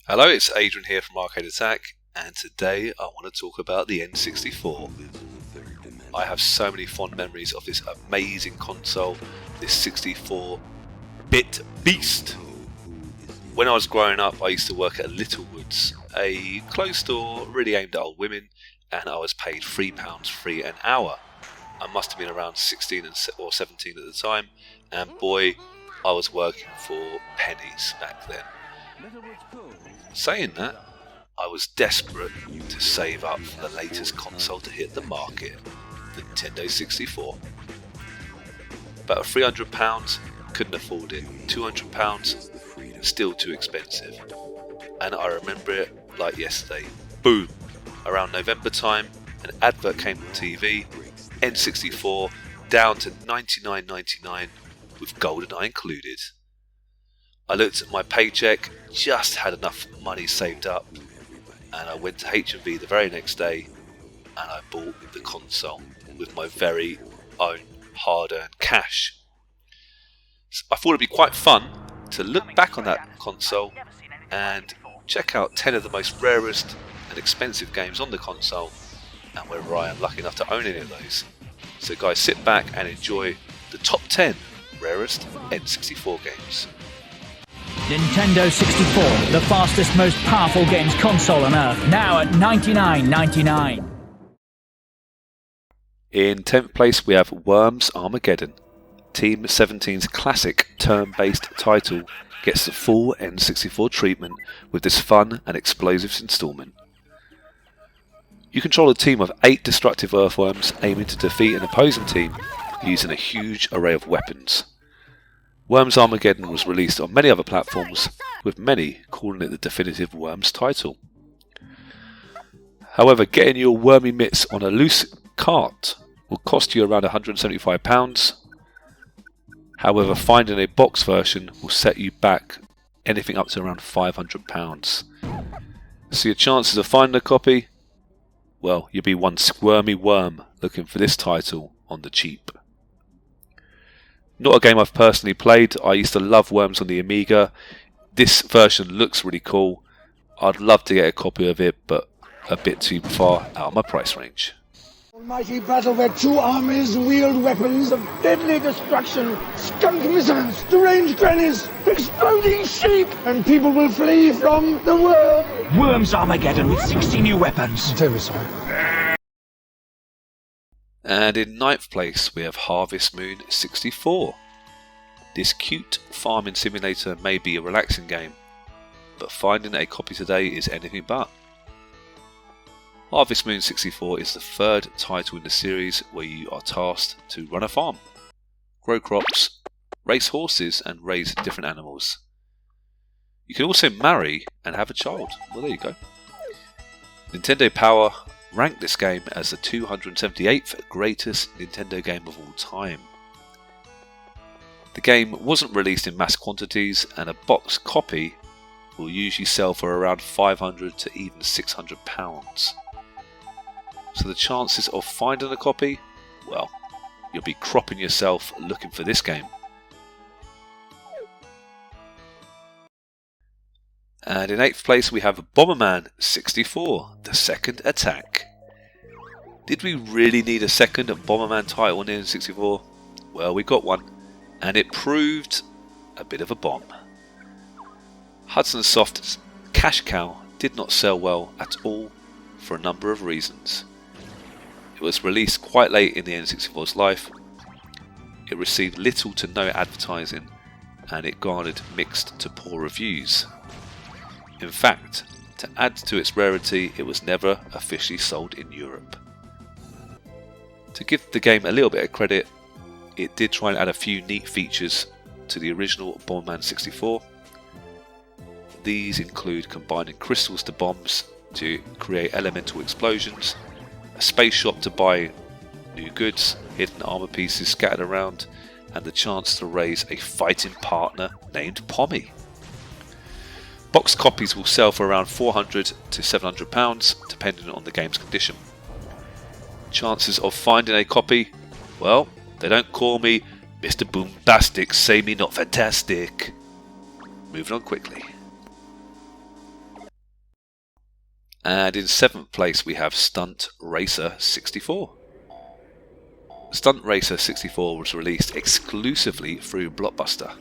Hello, it's Adrian here from Arcade Attack, and today I want to talk about the N64. I have so many fond memories of this amazing console, this 64-bit beast. When I was growing up, I used to work at Littlewoods, a clothes store really aimed at old women, and I was paid £3 free an hour. I must have been around 16 or 17 at the time, and boy, I was working for pennies back then. Saying that, I was desperate to save up for the latest console to hit the market, the Nintendo 64. About £300, couldn't afford it. £200, still too expensive. And I remember it like yesterday. Boom! Around November time, an advert came on TV, N64 down to $99.99 with GoldenEye included. I looked at my paycheck, just had enough money saved up, and I went to H&V the very next day and I bought the console with my very own hard-earned cash. So I thought it'd be quite fun to look back on that console and check out 10 of the most rarest and expensive games on the console and whether I am lucky enough to own any of those. So guys, sit back and enjoy the top 10 rarest N64 games. Nintendo 64, the fastest, most powerful games console on Earth, now at $99.99. In 10th place we have Worms Armageddon. Team 17's classic turn-based title gets the full N64 treatment with this fun and explosive installment. You control a team of 8 destructive earthworms aiming to defeat an opposing team using a huge array of weapons. Worms Armageddon was released on many other platforms, with many calling it the definitive Worms title. However, getting your wormy mitts on a loose cart will cost you around £175. However, finding a box version will set you back anything up to around £500. So your chances of finding a copy? Well, you'll be one squirmy worm looking for this title on the cheap. Not a game I've personally played. I used to love Worms on the Amiga. This version looks really cool. I'd love to get a copy of it, but a bit too far out of my price range. Almighty battle where two armies wield weapons of deadly destruction, skunk missiles, deranged grannies, exploding sheep, and people will flee from the world. Worms Armageddon with 60 new weapons. Tell me so. And in 9th place we have Harvest Moon 64. This cute farming simulator may be a relaxing game, but finding a copy today is anything but. Harvest Moon 64 is the third title in the series where you are tasked to run a farm, grow crops, race horses and raise different animals. You can also marry and have a child. Well, there you go. Nintendo Power ranked this game as the 278th greatest Nintendo game of all time. The game wasn't released in mass quantities, and a box copy will usually sell for around £500 to even £600. So the chances of finding a copy, well, you'll be cropping yourself looking for this game. And in 8th place we have Bomberman 64, the second attack. Did we really need a second Bomberman title on the N64? Well, we got one, and it proved a bit of a bomb. Hudson Soft's Cash Cow did not sell well at all for a number of reasons. It was released quite late in the N64's life, it received little to no advertising, and it garnered mixed to poor reviews. In fact, to add to its rarity, it was never officially sold in Europe. To give the game a little bit of credit, it did try and add a few neat features to the original Bomberman 64. These include combining crystals to bombs to create elemental explosions, a space shop to buy new goods, hidden armor pieces scattered around, and the chance to raise a fighting partner named Pommy. Box copies will sell for around £400 to £700 depending on the game's condition. Chances of finding a copy? Well, they don't call me Mr. Boombastic, say me not fantastic. Moving on quickly. And in 7th place we have Stunt Racer 64. Stunt Racer 64 was released exclusively through Blockbuster.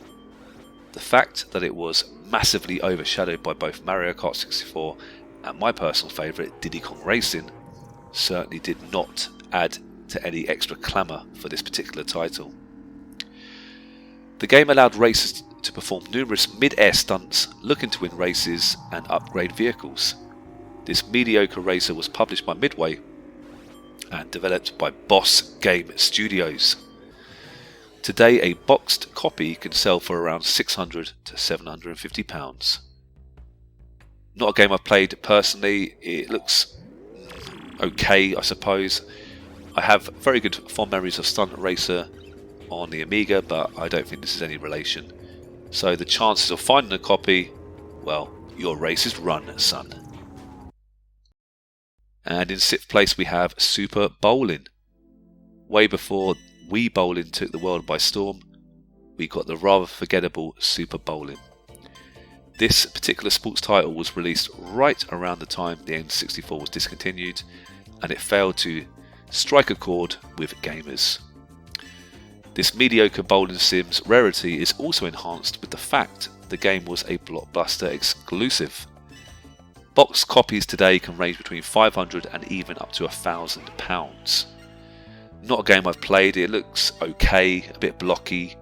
The fact that it was massively overshadowed by both Mario Kart 64 and my personal favourite Diddy Kong Racing certainly did not add to any extra clamour for this particular title. The game allowed racers to perform numerous mid-air stunts, looking to win races and upgrade vehicles. This mediocre racer was published by Midway and developed by Boss Game Studios. Today a boxed copy can sell for around £600 to £750. Not a game I've played personally. It looks okay, I suppose. I have very good fond memories of Stunt Racer on the Amiga, but I don't think this is any relation. So the chances of finding a copy, well, your race is run, son. And in 6th place we have Super Bowling. Way before Wii Bowling took the world by storm, we got the rather forgettable Super Bowling. This particular sports title was released right around the time the N64 was discontinued, and it failed to strike a chord with gamers. This mediocre bowling sim's rarity is also enhanced with the fact the game was a Blockbuster exclusive. Box copies today can range between £500 and even up to £1,000. Not a game I've played. It looks okay, a bit blocky,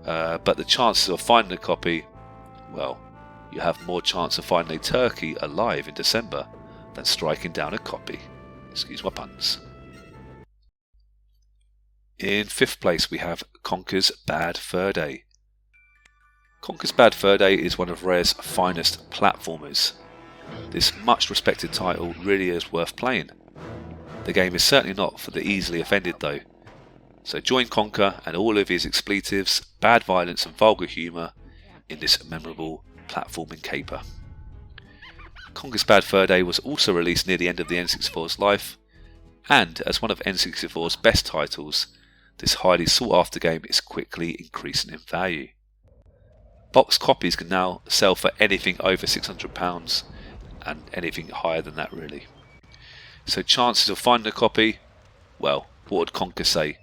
but the chances of finding a copy, well, you have more chance of finding a turkey alive in December than striking down a copy. Excuse my puns. In 5th place we have Conker's Bad Fur Day. Conker's Bad Fur Day is one of Rare's finest platformers. This much respected title really is worth playing. The game is certainly not for the easily offended though. So join Conker and all of his expletives, bad violence and vulgar humour in this memorable platforming caper. Conker's Bad Fur Day was also released near the end of the N64's life, and as one of N64's best titles, this highly sought after game is quickly increasing in value. Box copies can now sell for anything over £600 and anything higher than that really. So chances of finding a copy, well, what would Conker say?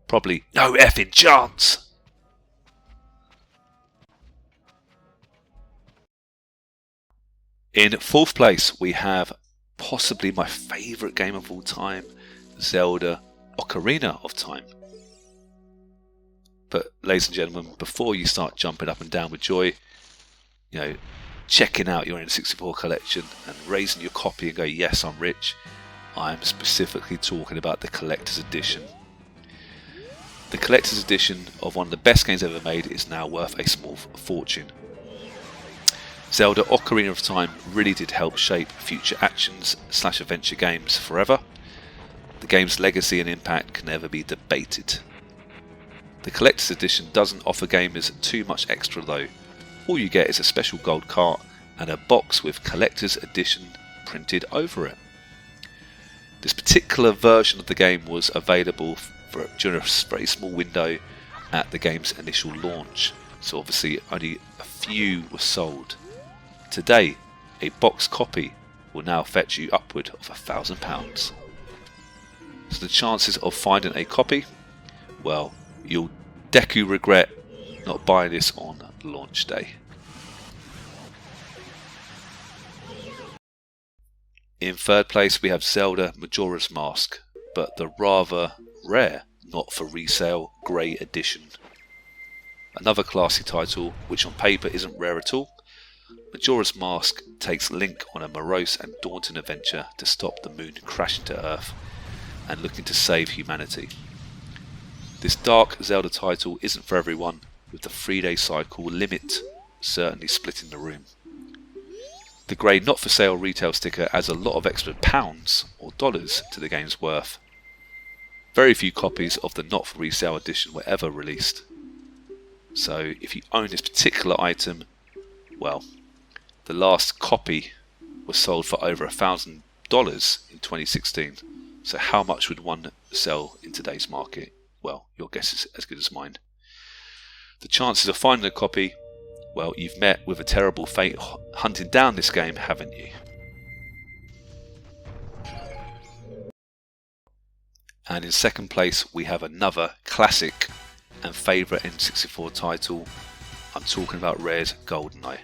Probably no effing chance! In 4th place we have possibly my favourite game of all time, Zelda Ocarina of Time. But ladies and gentlemen, before you start jumping up and down with joy, checking out your N64 collection and raising your copy and go, yes, I'm rich, I'm specifically talking about the Collector's Edition. The Collector's Edition of one of the best games ever made is now worth a small fortune. Zelda Ocarina of Time really did help shape future actions/adventure games forever. The game's legacy and impact can never be debated. The Collector's Edition doesn't offer gamers too much extra though. All you get is a special gold cart and a box with Collector's Edition printed over it. This particular version of the game was available during a very small window at the game's initial launch, so obviously only a few were sold. Today, a box copy will now fetch you upward of £1,000. So the chances of finding a copy, well, you'll deku regret not buying this on launch day. In 3rd place we have Zelda Majora's Mask, but the rather rare, not for resale, grey edition. Another classy title which on paper isn't rare at all. Majora's Mask takes Link on a morose and daunting adventure to stop the moon crashing to Earth and looking to save humanity. This dark Zelda title isn't for everyone, with the 3-day cycle limit certainly splitting the room. The grey not for sale retail sticker adds a lot of extra pounds or dollars to the game's worth. Very few copies of the not for resale edition were ever released. So if you own this particular item, well, the last copy was sold for over $1,000 in 2016. So how much would one sell in today's market? Well, your guess is as good as mine. The chances of finding a copy, well, you've met with a terrible fate hunting down this game, haven't you? And in second place we have another classic and favourite N64 title. I'm talking about Rare's GoldenEye.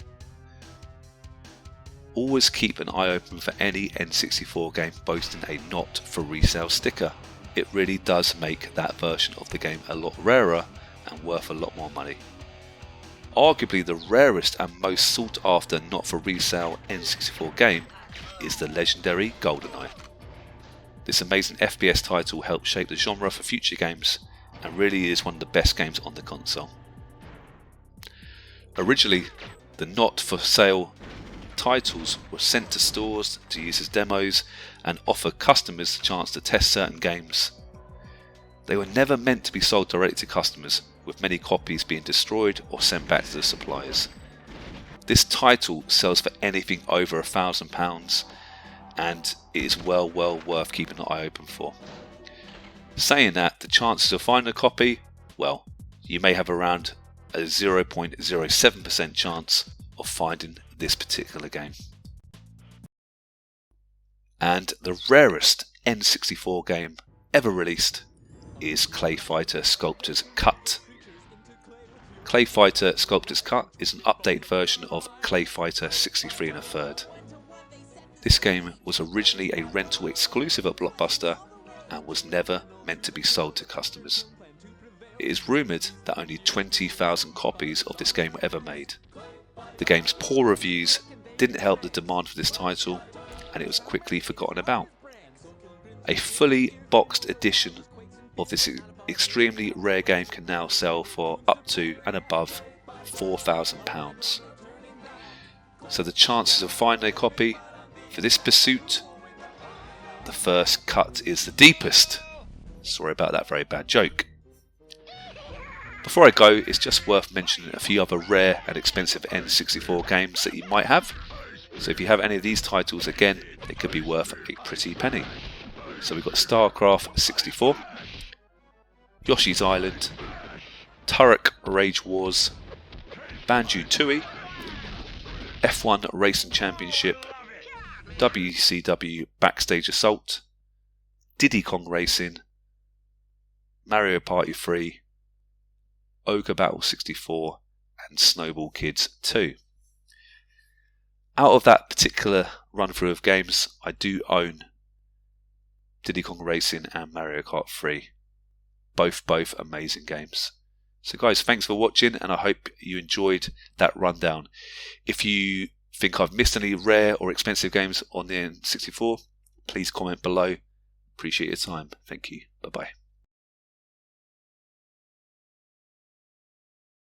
Always keep an eye open for any N64 game boasting a not for resale sticker. It really does make that version of the game a lot rarer and worth a lot more money. Arguably the rarest and most sought after not for resale N64 game is the legendary GoldenEye. This amazing FPS title helped shape the genre for future games and really is one of the best games on the console. Originally, the not for sale titles were sent to stores to use as demos and offer customers the chance to test certain games. They were never meant to be sold directly to customers, with many copies being destroyed or sent back to the suppliers. This title sells for anything over £1,000 and it is well worth keeping an eye open for. Saying that, the chances of finding a copy, well, you may have around a 0.07% chance of finding this particular game. And the rarest N64 game ever released is Clayfighter Sculptor's Cut. Clayfighter Sculptor's Cut is an updated version of Clayfighter 63 1/3. This game was originally a rental exclusive at Blockbuster and was never meant to be sold to customers. It is rumoured that only 20,000 copies of this game were ever made. The game's poor reviews didn't help the demand for this title and it was quickly forgotten about. A fully boxed edition of this extremely rare game can now sell for up to and above £4,000. So the chances of finding a copy for this pursuit, the first cut is the deepest. Sorry about that very bad joke. Before I go, it's just worth mentioning a few other rare and expensive N64 games that you might have. So if you have any of these titles, again, they could be worth a pretty penny. So we've got StarCraft 64, Yoshi's Island, Turok Rage Wars, Banjo-Tooie, F1 Racing Championship, WCW Backstage Assault, Diddy Kong Racing, Mario Party 3, Ogre Battle 64 and Snowball Kids 2. Out of that particular run through of games, I do own Diddy Kong Racing and Mario Kart 3. Both amazing games. So guys, thanks for watching and I hope you enjoyed that rundown. If you think I've missed any rare or expensive games on the N64, please comment below. Appreciate your time. Thank you. Bye bye.